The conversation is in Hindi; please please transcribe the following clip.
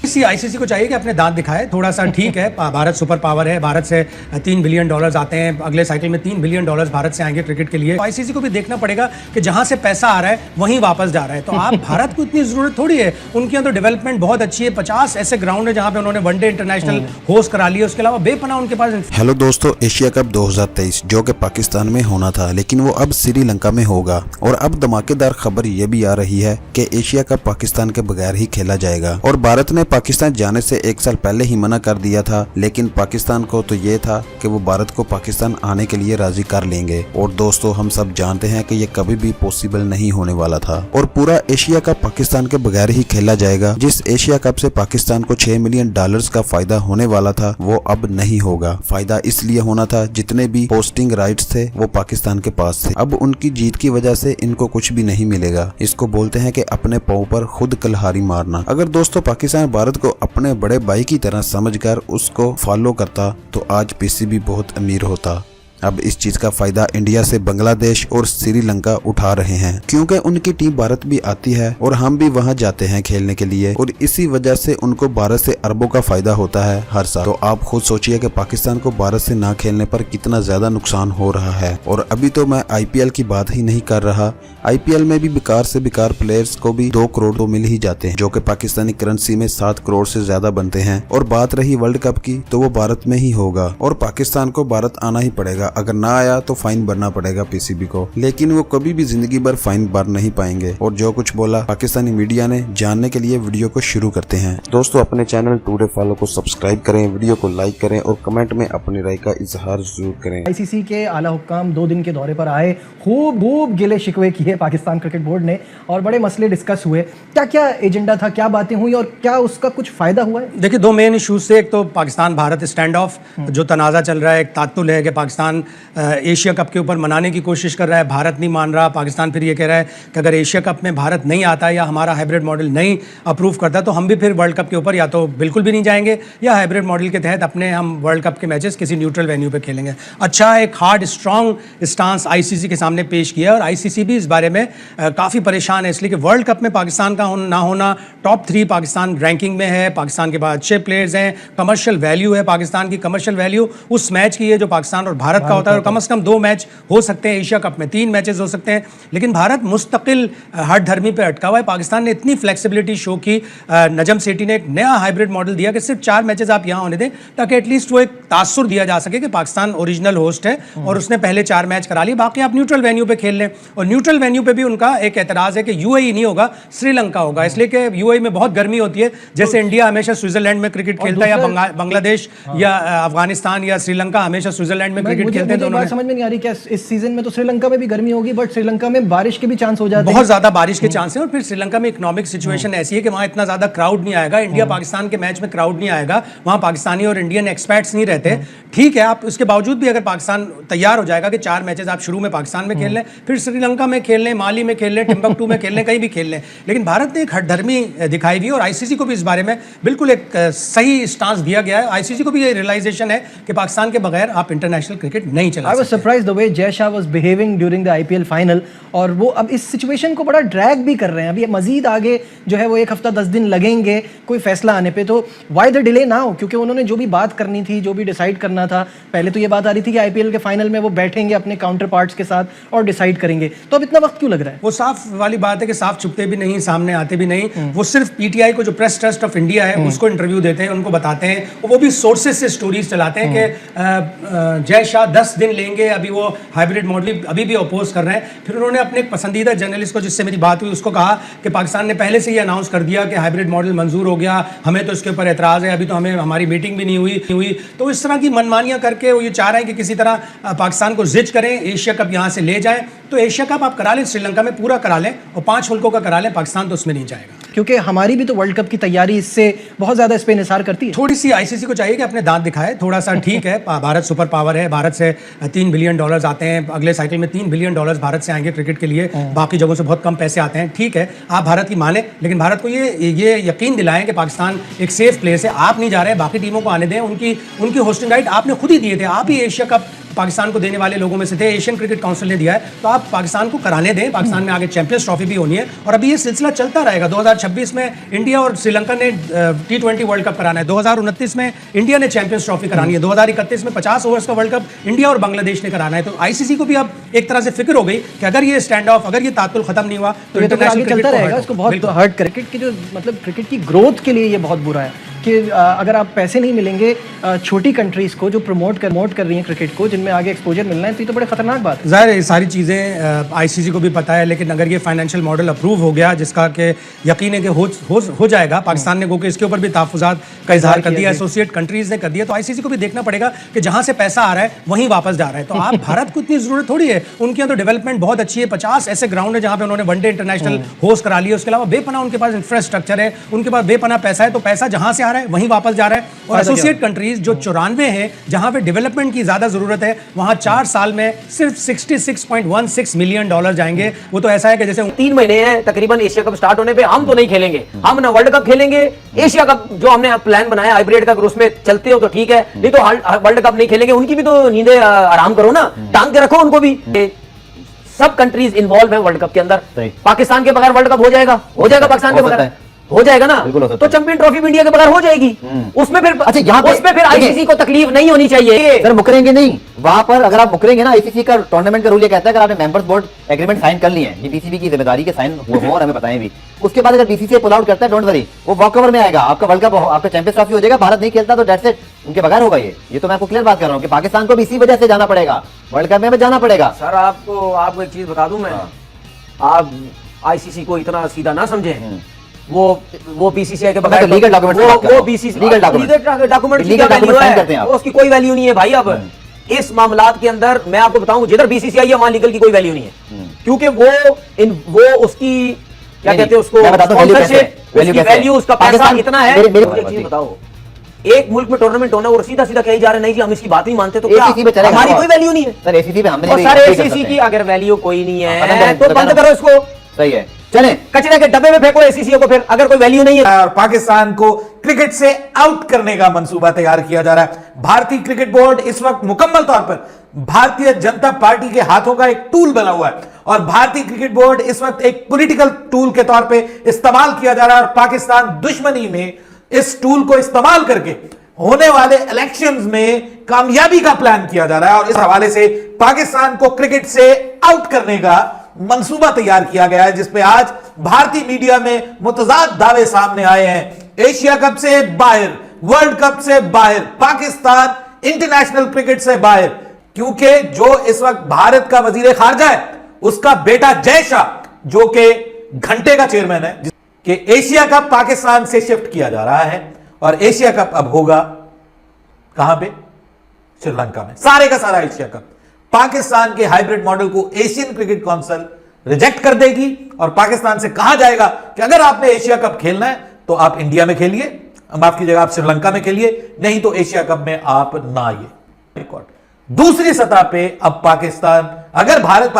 इसी आईसीसी को चाहिए कि अपने दांत दिखाए थोड़ा सा। ठीक है, भारत सुपर पावर है, भारत से $3 बिलियन आते हैं, अगले साइकिल में $3 बिलियन भारत से आएंगे क्रिकेट के लिए। तो आईसीसी को भी देखना पड़ेगा कि जहां से पैसा आ रहा है वहीं वापस जा रहा है। तो आप भारत को इतनी जरूरत थोड़ी है, उनके यहाँ तो डेवलपमेंट बहुत अच्छी है। 50 ऐसे ग्राउंड है जहां पे उन्होंने वनडे इंटरनेशनल होस्ट करा लिया, उसके अलावा बेपनाह उनके पास। हेलो दोस्तों, एशिया कप 2023 जो कि पाकिस्तान में होना था, लेकिन वो अब श्रीलंका में होगा। और अब धमाकेदार खबर ये भी आ रही है कि एशिया कप पाकिस्तान के बगैर ही खेला जाएगा। और भारत ने पाकिस्तान जाने से 1 साल पहले ही मना कर दिया था, लेकिन पाकिस्तान को तो ये था कि वो भारत को पाकिस्तान आने के लिए राजी कर लेंगे। और दोस्तों, हम सब जानते हैं कि ये कभी भी पॉसिबल नहीं होने वाला था। और पूरा एशिया कप पाकिस्तान के बगैर ही खेला जाएगा। जिस एशिया कप से पाकिस्तान को $6 मिलियन का फायदा होने वाला था, वो अब नहीं होगा। फायदा इसलिए होना था जितने भी होस्टिंग राइट्स थे वो पाकिस्तान के पास थे। अब उनकी जीत की वजह से इनको कुछ भी नहीं मिलेगा। इसको बोलते हैं कि अपने पांव पर खुद कलहारी मारना। अगर दोस्तों पाकिस्तान भारत को अपने बड़े भाई की तरह समझकर उसको फॉलो करता तो आज पीसीबी बहुत अमीर होता। अब इस चीज का फायदा इंडिया से बांग्लादेश और श्रीलंका उठा रहे हैं, क्योंकि उनकी टीम भारत भी आती है और हम भी वहां जाते हैं खेलने के लिए। और इसी वजह से उनको भारत से अरबों का फायदा होता है हर साल। तो आप खुद सोचिए कि पाकिस्तान को भारत से ना खेलने पर कितना ज्यादा नुकसान हो रहा है। और अभी तो मैं आईपीएल की बात ही नहीं कर रहा। आईपीएल में भी बेकार से बेकार प्लेयर्स को भी 2 करोड़ तो मिल ही जाते हैं, जो कि पाकिस्तानी करेंसी में 7 करोड़ से ज्यादा बनते हैं। और बात रही वर्ल्ड कप की, तो वो भारत में ही होगा और पाकिस्तान को भारत आना ही पड़ेगा। अगर ना आया तो फाइन भरना पड़ेगा पीसीबी को, लेकिन वो कभी भी जिंदगी भर फाइन भर नहीं पाएंगे। और जो कुछ बोला पाकिस्तानी मीडिया ने, जानने के लिए वीडियो को शुरू करते हैं। दोस्तों, अपने चैनल टुडे फॉलो को सब्सक्राइब करें, वीडियो को लाइक करें और कमेंट में अपनी राय का इजहार जरूर करें। आईसीसी के आला हुक्काम 2 दिन के दौरे पर आए, खूब गिले शिकवे किए पाकिस्तान क्रिकेट बोर्ड ने और बड़े मसले डिस्कस हुए। क्या एजेंडा था, क्या बातें हुई और क्या उसका कुछ फायदा हुआ है? देखिए, 2 मेन इश्यूज से, एक तो पाकिस्तान भारत स्टैंड ऑफ जो तनाज़ा चल रहा है, एक तातुल है कि पाकिस्तान एशिया कप के ऊपर मनाने की कोशिश कर रहा है, भारत नहीं मान रहा। पाकिस्तान फिर ये कह रहा है कि अगर एशिया कप में भारत नहीं आता या हमारा हाइब्रिड मॉडल नहीं अप्रूव करता तो हम भी फिर वर्ल्ड कप के ऊपर या तो बिल्कुल भी नहीं जाएंगे या हाइब्रिड मॉडल के तहत अपने हम वर्ल्ड कप के मैचेस किसी न्यूट्रल वेन्यू पे खेलेंगे। अच्छा, एक हार्ड स्ट्रॉन्ग स्टांस आईसीसी के सामने पेश किया और आईसीसी भी इस बारे में काफ़ी परेशान है, इसलिए कि वर्ल्ड कप में पाकिस्तान का ना होना, टॉप 3 पाकिस्तान रैंकिंग में है, पाकिस्तान के बाद अच्छे प्लेयर्स हैं, कमर्शियल वैल्यू है पाकिस्तान की। कमर्शियल वैल्यू उस मैच की है जो पाकिस्तान और भारत का होता है, और कम से कम 2 मैच हो सकते हैं एशिया कप में, 3 मैचेस हो सकते हैं। लेकिन भारत मुस्तकिल हट धर्मी पे अटका हुआ है। पाकिस्तान ने इतनी फ्लेक्सिबिलिटी शो की, नजम सेठी ने एक नया हाइब्रिड मॉडल दिया कि सिर्फ 4 मैचेस आप यहां होने दें, ताकि एटलीस्ट वो एक तासुर दिया जा सके कि पाकिस्तान ओरिजिनल होस्ट है और उसने पहले 4 मैच करा लिए, बाकी आप न्यूट्रल वेन्यू पे खेल लें। और न्यूट्रल वेन्यू पे भी उनका एक एतराज है कि यूएई नहीं होगा, श्रीलंका होगा, इसलिए कि यूएई में बहुत गर्मी होती है। जैसे इंडिया हमेशा स्विट्जरलैंड में क्रिकेट खेलता है, या बांग्लादेश या अफगानिस्तान या श्रीलंका हमेशा स्विट्जरलैंड में क्रिकेट खेलते हैं। तो समझ में नहीं आ रही क्या इस सीजन में तो श्रीलंका में भी गर्मी होगी, बट श्रीलंका में बारिश के भी चांस हो जाते हैं, बहुत ज्यादा बारिश के चांस हैं। और फिर श्रीलंका में इकोनॉमिक सिचुएशन ऐसी है कि वहां इतना ज्यादा क्राउड नहीं आएगा। इंडिया पाकिस्तान के मैच में क्राउड नहीं आएगा, वहां पाकिस्तानी और इंडियन एक्सपर्ट्स नहीं रहते। ठीक है, आप उसके बावजूद भी अगर पाकिस्तान तैयार हो जाएगा कि 4 मैचेस आप शुरू में पाकिस्तान में खेल लें, फिर श्रीलंका में खेल लें, माली में खेल लें, टिम्बकटू में खेल लें, कहीं भी खेल लें। लेकिन भारत ने एक हठधर्मी दिखाई दी और आईसीसी को भी इस बारे में बिल्कुल एक सही स्टांस दिया गया है। आईसीसी को भी ये रियलाइजेशन है कि पाकिस्तान के बगैर आप इंटरनेशनल क्रिकेट नहीं चला सकते। I was surprised the way Jay Shah was behaving during the IPL final, और वो अब इस सिचुएशन को बड़ा ड्रैग भी कर रहे हैं। अभी मजीद आगे जो है वो 1 हफ्ता 10 दिन लगेंगे कोई फैसला आने पे। तो व्हाई द डिले नाउ? क्योंकि उन्होंने जो भी बात करनी थी, जो भी डिसाइड करना था, पहले तो ये बात आ रही थी कि आईपीएल के फाइनल में वो बैठेंगे अपने काउंटर पार्ट्स के साथ और डिसाइड करेंगे। तो अब इतना वक्त क्यों लग रहा है? वो साफ वाली बात है कि साफ छुपते भी नहीं, सामने आते भी नहीं। वो सिर्फ पीटीआई को, जो प्रेस ट्रस्ट ऑफ इंडिया है, उसको इंटरव्यू देते हैं, उनको बताते हैं, वो भी सोर्सेज से स्टोरीज चलाते हैं कि जय शाह 10 दिन लेंगे, अभी वो हाइब्रिड मॉडल अभी भी अपोज कर रहे हैं। फिर उन्होंने अपने एक पसंदीदा जर्नलिस्ट को, जिससे मेरी बात हुई, उसको कहा कि पाकिस्तान ने पहले से ही अनाउंस कर दिया कि हाइब्रिड मॉडल मंजूर हो गया, हमें तो इसके ऊपर एतराज़ है, अभी तो हमें हमारी मीटिंग भी नहीं हुई। तो इस तरह की मनमानियां करके वो ये चाह रहे हैं कि किसी तरह पाकिस्तान को जिद करें, एशिया कप यहाँ से ले जाएं। तो एशिया कप आप करा लें, श्रीलंका में पूरा करा लें और 5 मुल्कों का करा लें, पाकिस्तान तो उसमें नहीं जाएगा। क्योंकि हमारी भी तो वर्ल्ड कप की तैयारी इससे बहुत ज्यादा इस पे निसार करती है। थोड़ी सी आईसीसी को चाहिए कि अपने दांत दिखाए थोड़ा सा। ठीक है, भारत सुपर पावर है, भारत से $3 बिलियन आते हैं, अगले साइकिल में $3 बिलियन भारत से आएंगे क्रिकेट के लिए, बाकी जगहों से बहुत कम पैसे आते हैं। ठीक है, आप भारत की माने, लेकिन भारत को ये यकीन दिलाएं कि पाकिस्तान एक सेफ प्लेस है। आप नहीं जा रहे, बाकी टीमों को आने दें, उनकी होस्टिंग राइट आपने खुद ही दिए थे। आप ही एशिया कप पाकिस्तान को देने वाले लोगों में से थे, एशियन क्रिकेट काउंसिल ने दिया है, तो आप पाकिस्तान को कराने दें। पाकिस्तान में आगे चैंपियंस ट्रॉफी भी होनी है और अभी ये सिलसिला चलता रहेगा। 2026 में इंडिया और श्रीलंका ने T20 वर्ल्ड कप कराना है, 2029 में इंडिया ने चैंपियंस ट्रॉफी करानी है, 2031 में 50 ओवर्स का वर्ल्ड कप इंडिया और बांग्लादेश ने कराना है। तो आईसीसी को भी अब एक तरह से फिक्र हो गई कि अगर ये स्टैंड ऑफ, अगर ये तातुल खत्म नहीं हुआ तो ये तो आगे इंटरनेशनल चलता रहेगा, इसको बहुत हर्ट क्रिकेट की जो मतलब क्रिकेट की ग्रोथ के लिए ये बहुत बुरा है कि अगर आप पैसे नहीं मिलेंगे छोटी कंट्रीज को जो प्रमोट कर रही हैं क्रिकेट को, जिनमें आगे एक्सपोजर मिलना है, तो ये तो बड़े खतरनाक बात है। ज़ाहिर है ये सारी चीज़ें आईसीसी को भी पता है, लेकिन अगर ये फाइनेंशियल मॉडल अप्रूव हो गया, जिसका कि यकीन है कि हो जाएगा, पाकिस्तान ने को इसके ऊपर भी तहफ़्फ़ुज़ात का इजहार कर दिया, एसोसिएट कंट्रीज़ ने कर दिया, तो आईसीसी को भी देखना पड़ेगा कि जहाँ से पैसा आ रहा है वहीं वापस जा रहा है। तो आप भारत को इतनी ज़रूरत थोड़ी है, उनके यहाँ तो डेवलपमेंट बहुत अच्छी है, 50 ऐसे ग्राउंड है जहाँ पे उन्होंने वनडे इंटरनेशनल होस्ट करा लिया, उसके अलावा बेपना उनके पास इंफ्रास्ट्रक्चर है, उनके पास बेपना पैसा है, तो पैसा जहाँ से आ रहा है वहीं वापस जा रहा है। और एसोसिएट कंट्रीज जो 94 हैं, जहां पे डेवलपमेंट की ज्यादा जरूरत है, वहां 4 साल में सिर्फ $66.16 मिलियन जाएंगे। वो तो ऐसा है कि जैसे 3 महीने हैं तकरीबन एशिया कप स्टार्ट होने पे, हम तो नहीं खेलेंगे, हम ना वर्ल्ड कप खेलेंगे, एशिया कप जो हमने प्लान बनाया हाइब्रिड का, उसमें चलते हो तो ठीक है, नहीं तो वर्ल्ड कप नहीं खेलेंगे। उनकी भी तो नींदें आराम करो ना, टांग के रखो उनको भी। सब कंट्रीज इन्वॉल्व है वर्ल्ड कप के अंदर। पाकिस्तान के बगैर वर्ल्ड कप हो जाएगा पाकिस्तान के बगैर हो जाएगा ना, तो चैंपियन ट्रॉफी भी इंडिया के बगैर हो जाएगी। उसमें फिर अच्छा, यहाँ पे उसमें फिर आईसीसी को तकलीफ नहीं होनी चाहिए। सर मुकरेंगे नहीं वहां पर, अगर आप मुकरेंगे ना, आईसीसी का टूर्नामेंट का रूल ये कहता है, अगर आपने मेंबर्स बोर्ड एग्रीमेंट साइन कर लिए हैं, ये बीसीबी की जिम्मेदारी के साइन हो और हमें बताएं भी, उसके बाद अगर बीसीसीआई पुल आउट करता है, डोंट वरी, वो वॉक ओवर में आएगा, आपका वर्ल्ड कप, आपका चैंपियंस ट्रॉफी हो जाएगा, भारत नहीं खेलता तो दैट्स इट, उनके बगैर होगा। ये तो मैं आपको क्लियर बात कर रहा हूँ कि पाकिस्तान को भी इसी वजह से जाना पड़ेगा, वर्ल्ड कप में जाना पड़ेगा। सर आपको एक चीज बता दूं मैं, आप आईसीसी को इतना सीधा ना समझे, वो बीसीसीआई के बगैर लीगल डॉक्यूमेंट, वो बीसीसीआई लीगल डॉक्यूमेंट साइन करते हैं, उसकी कोई वैल्यू नहीं है भाई। अब इस मामलात के अंदर मैं आपको बताऊं, जिधर बीसीसीआई है वहां लीगल की कोई वैल्यू नहीं है, क्योंकि वो उसकी क्या कहते हैं उसको, वैल्यू, उसका पैसा इतना है। एक चीज बताओ, एक मुल्क में टूर्नामेंट होना और सीधा सीधा कहीं जा रहे नहीं जी हम इसकी बात नहीं मानते, तो क्या हमारी कोई वैल्यू नहीं है? सर एसीसी पे हमने, सर एसीसी की अगर वैल्यू कोई नहीं है तो बंद करो इसको। सही है, चलें कचरे के डब्बे में फेंको एसीसी को, फिर अगर कोई वैल्यू नहीं है। और पाकिस्तान को क्रिकेट से आउट करने का मंसूबा तैयार किया जा रहा है। भारतीय क्रिकेट बोर्ड इस वक्त मुकम्मल तौर पर भारतीय जनता पार्टी के हाथों का एक टूल बना हुआ है और भारतीय क्रिकेट बोर्ड इस वक्त एक पॉलिटिकल टूल के तौर पे इस्तेमाल किया जा रहा है और पाकिस्तान दुश्मनी में इस टूल को इस्तेमाल करके होने वाले इलेक्शंस में कामयाबी का प्लान किया जा रहा है। और इस हवाले से पाकिस्तान को क्रिकेट से आउट करने का मंसूबा तैयार किया गया है, जिसपे आज भारतीय मीडिया में मुतजाद दावे सामने आए हैं। एशिया कप से बाहर, वर्ल्ड कप से बाहर, पाकिस्तान इंटरनेशनल क्रिकेट से बाहर, क्योंकि जो इस वक्त भारत का वजीर खारजा है उसका बेटा जय शाह, जो कि घंटे का चेयरमैन है, कि एशिया कप पाकिस्तान से शिफ्ट किया जा रहा है और एशिया कप अब होगा कहां पे? श्रीलंका में। सारे का सारा एशिया कप पाकिस्तान के हाइब्रिड मॉडल को एशियन क्रिकेट काउंसिल रिजेक्ट कर देगी और पाकिस्तान से कहा जाएगा कि अगर आपने एशिया कप खेलना है तो आप इंडिया में खेलिए, माफ कीजिएगा आप श्रीलंका में खेलिए, नहीं तो एशिया कप में आप ना आइए। दूसरी सतह पे अब पाकिस्तान, अगर भारत